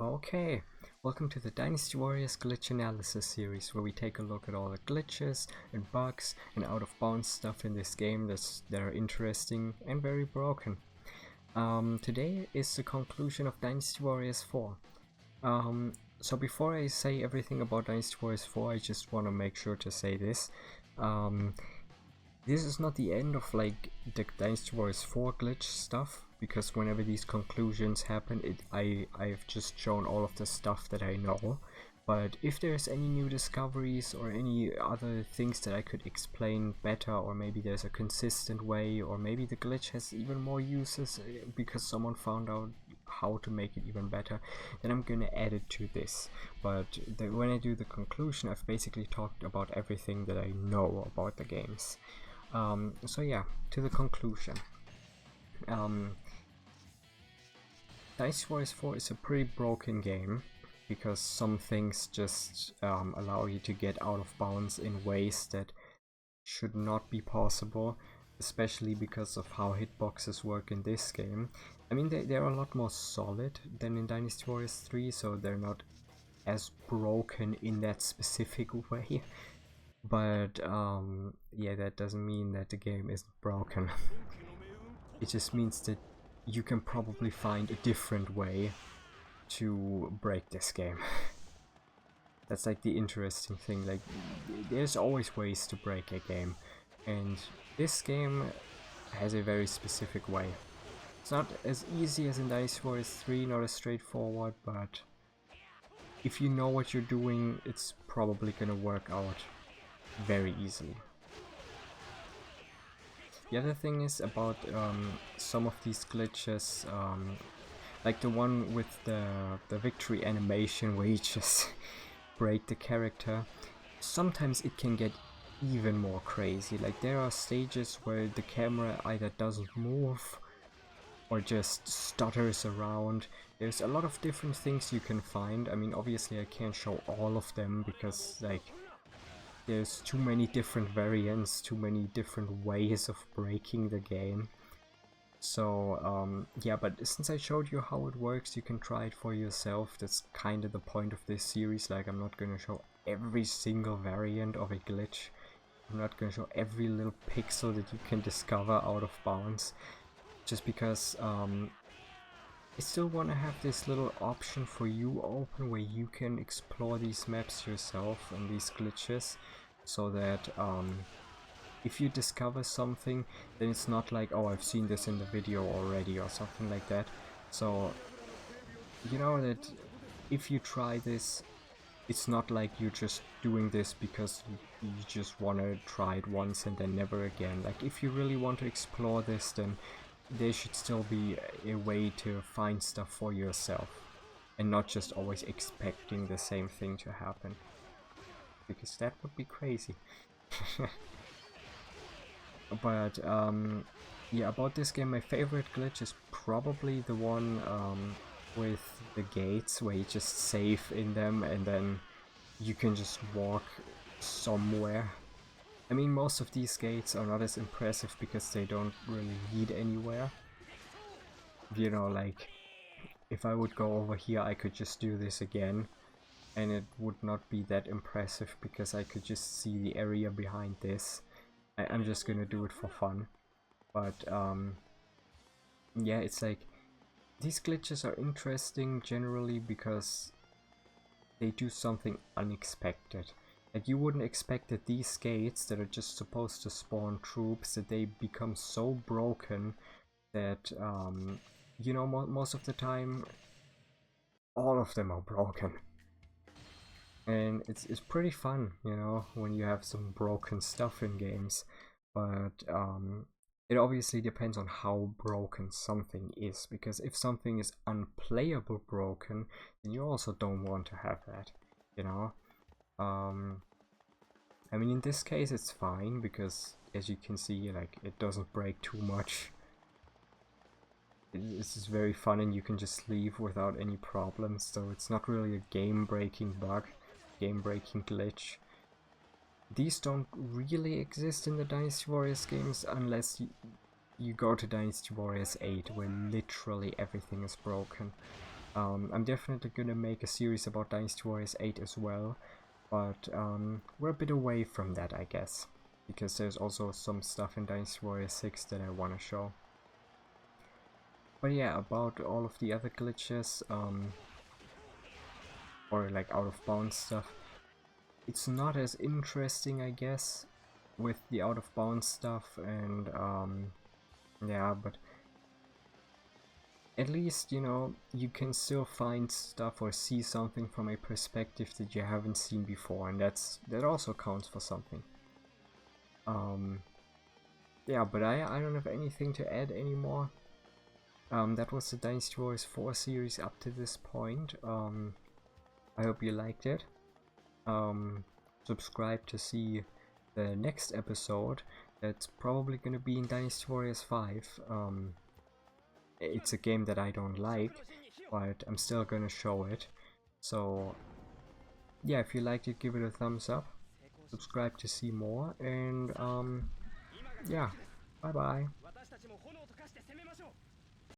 Okay, welcome to the Dynasty Warriors glitch analysis series, where we take a look at all the glitches and bugs and out of bounds stuff in this game that are interesting and very broken. Today is the conclusion of Dynasty Warriors 4. So before I say everything about Dynasty Warriors 4, I just want to make sure to say this. This is not the end of like the Dynasty Warriors 4 glitch stuff, because whenever these conclusions happen, I've just shown all of the stuff that I know. But if there's any new discoveries or any other things that I could explain better, or maybe there's a consistent way, or maybe the glitch has even more uses because someone found out how to make it even better, then I'm gonna add it to this. But when I do the conclusion, I've basically talked about everything that I know about the games. So yeah, to the conclusion. Dynasty Warriors 4 is a pretty broken game, because some things just allow you to get out of bounds in ways that should not be possible, especially because of how hitboxes work in this game. I mean, they're a lot more solid than in Dynasty Warriors 3, so they're not as broken in that specific way. But yeah, that doesn't mean that the game isn't broken. It just means that you can probably find a different way to break this game. That's like the interesting thing. Like, there's always ways to break a game, and this game has a very specific way. It's not as easy as in Dynasty Warriors 3, not as straightforward, but if you know what you're doing, it's probably gonna work out very easily. The other thing is about some of these glitches, like the one with the victory animation where you just break the character. Sometimes it can get even more crazy. Like, there are stages where the camera either doesn't move or just stutters around. There's a lot of different things you can find. I mean, obviously I can't show all of them because, like, there's too many different variants, too many different ways of breaking the game. So yeah, but since I showed you how it works, you can try it for yourself. That's kind of the point of this series. Like, I'm not gonna show every single variant of a glitch. I'm not gonna show every little pixel that you can discover out of bounds, just because I still want to have this little option for you open where you can explore these maps yourself and these glitches, so that if you discover something, then it's not like, oh, I've seen this in the video already or something like that. So you know that if you try this, it's not like you're just doing this because you just want to try it once and then never again. Like, if you really want to explore this, then there should still be a way to find stuff for yourself and not just always expecting the same thing to happen, because that would be crazy. But yeah, about this game, my favorite glitch is probably the one with the gates, where you just save in them and then you can just walk somewhere. I mean, most of these gates are not as impressive because they don't really lead anywhere. You know, like, if I would go over here, I could just do this again, and it would not be that impressive because I could just see the area behind this. I'm just gonna do it for fun. But yeah, it's like, these glitches are interesting generally because they do something unexpected. Like, you wouldn't expect that these gates that are just supposed to spawn troops, that they become so broken that, you know, most of the time, all of them are broken. And it's pretty fun, you know, when you have some broken stuff in games. But it obviously depends on how broken something is, because if something is unplayable broken, then you also don't want to have that, you know. I mean, in this case it's fine because, as you can see, like, it doesn't break too much. This is very fun and you can just leave without any problems, so it's not really a game-breaking bug, game-breaking glitch. These don't really exist in the Dynasty Warriors games unless you go to Dynasty Warriors 8, where literally everything is broken. I'm definitely gonna make a series about Dynasty Warriors 8 as well, but we're a bit away from that, I guess, because there's also some stuff in Dynasty Warriors 6 that I want to show. But yeah, about all of the other glitches, or like out of bounds stuff, it's not as interesting, I guess, with the out of bounds stuff, and yeah, but at least, you know, you can still find stuff or see something from a perspective that you haven't seen before, and that also counts for something. Yeah, but I don't have anything to add anymore. That was the Dynasty Warriors 4 series up to this point. I hope you liked it. Subscribe to see the next episode. That's probably gonna be in Dynasty Warriors 5. It's a game that I don't like, but I'm still gonna show it. So yeah, if you liked it, give it a thumbs up. Subscribe to see more, and yeah, bye bye.